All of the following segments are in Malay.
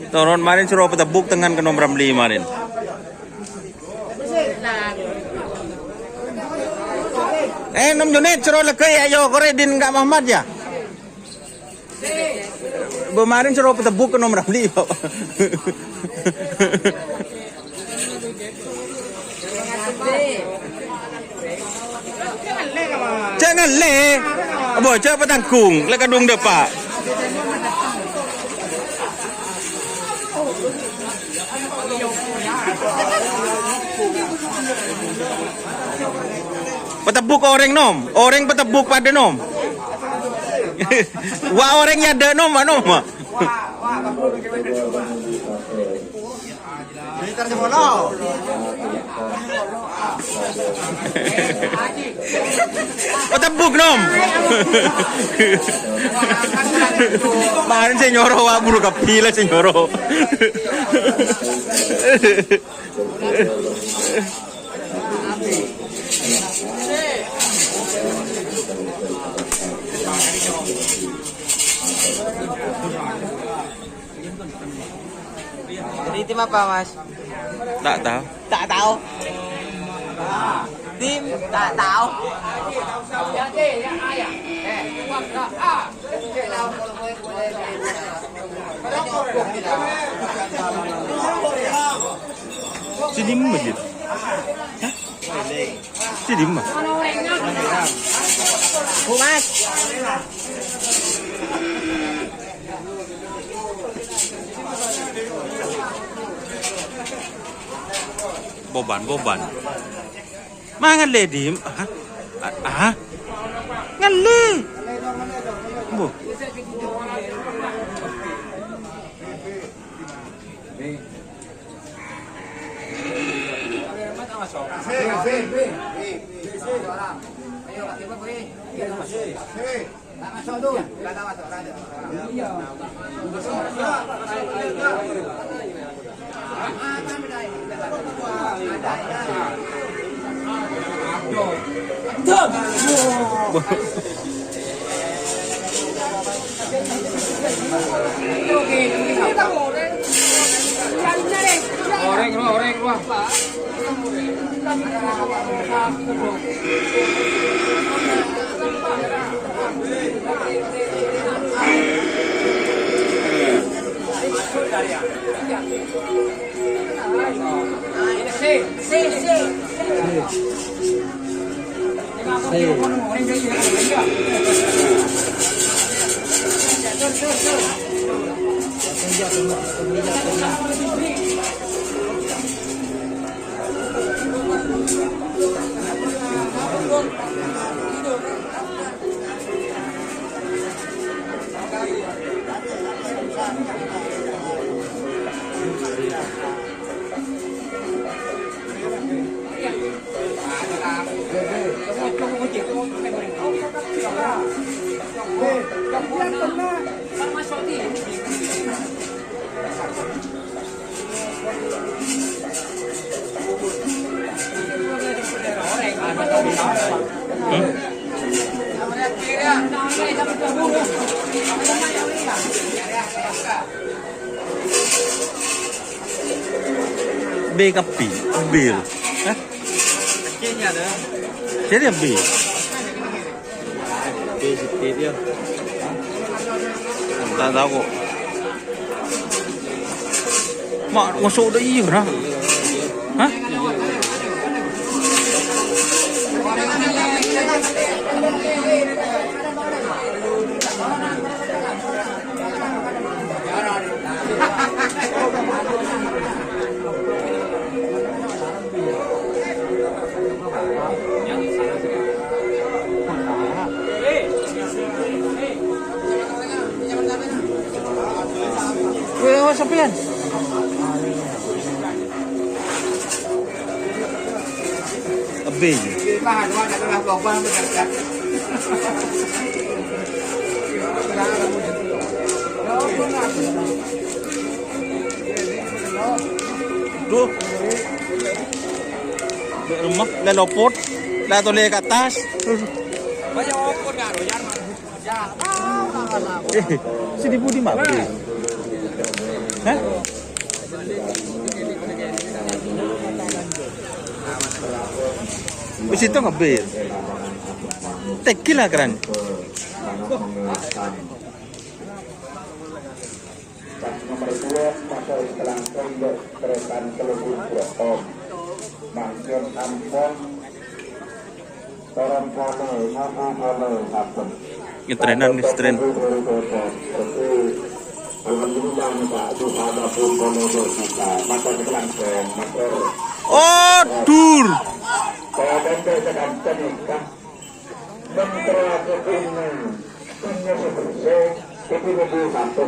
Toron marin suruh petabuk dengan ke nomor 5 marin. Nom Junet suruh lekay ayo kore din enggak Muhammad ya. Kemarin suruh petebuk ke nomor 5. Jangan le. Abo coba petangkung, le kadung depa. Petebuk orang nom, orang petebuk pada nom. Wah orangnya ada nom, nom. Petebuk nom. Kemarin saya nyoro wah buru kapila saya nyoro. Jadi tim apa mas? Tak tahu. Tak tahu. Tim tak tahu. Sidim aja. Hah? Sidim mah. Mas. Boban. Mangan le dim. Ah. Ngan le. Bu. Orang keluar. B kapi, bil. Hah? Jadi B. B sedikit dia. Tak tahu kok. Mak masuk dah iya lah. Hah? Wih, siapa yan? Abe. Tuh. Di rumah, le lopot, le tole ke atas. Banyak opot kan, banyak. Ya. Sini Budi mak. Hah? Besi itu ngebir. Tekil lah keren. Nomor 2 masuk selang pondok Keretan Kelubur Brotom Mansur Ampon Toron Kono Ngamu Kono Sabun Ini trenan nih, tren. Alhamdulillah Pak Tuhan pun Kono Kita Masuk selang Masuk Oh, dur. Saya benda sedang cenikah Mentera Kepina Punya sebersih Itu lebih satu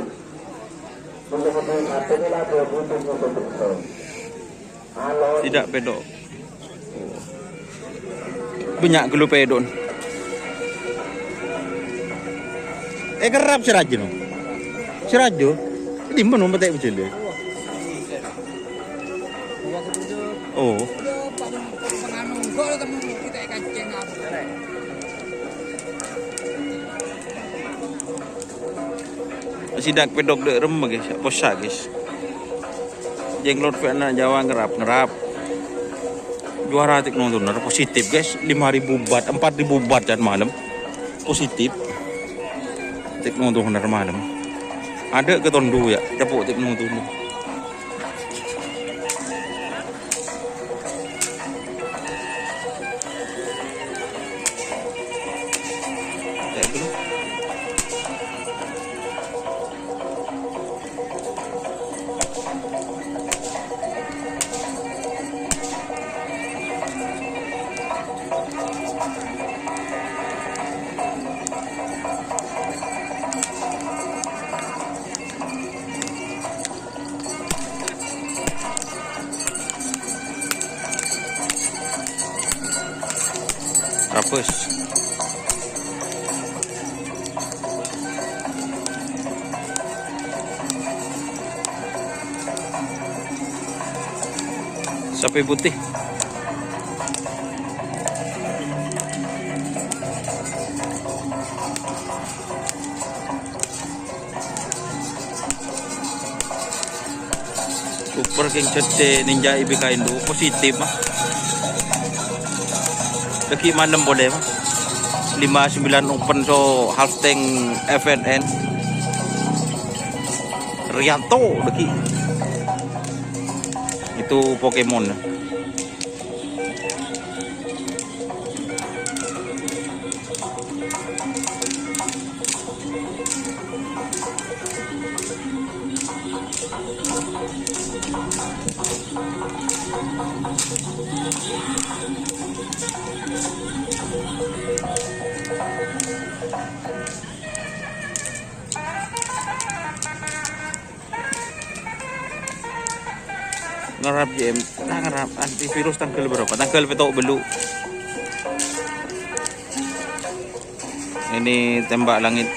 Tidak pedok. Banyak gelu pedon. Kerap si Rajo no. Si Rajo di mana mati macam dia? Oh. Sidak pedok de rem guys, posa guys. Jenglot Vietnam Jawa ngerap. Juara tik nonton positif guys, 5.000 baht, 4.000 baht dan malam. Positif. Tik nonton malam. Ada ke tondu ya, tepuk tik nonton. Rapus. Sapi putih. Super King Cete Ninja IBK Indo positif mah. Lagi malam boleh mah. 59 open so half tank FNN. Rianto lagi. Itu Pokemon. Ngarap JM, ngarap antivirus tanggal berapa? Tanggal petok belu. Ini tembak langit.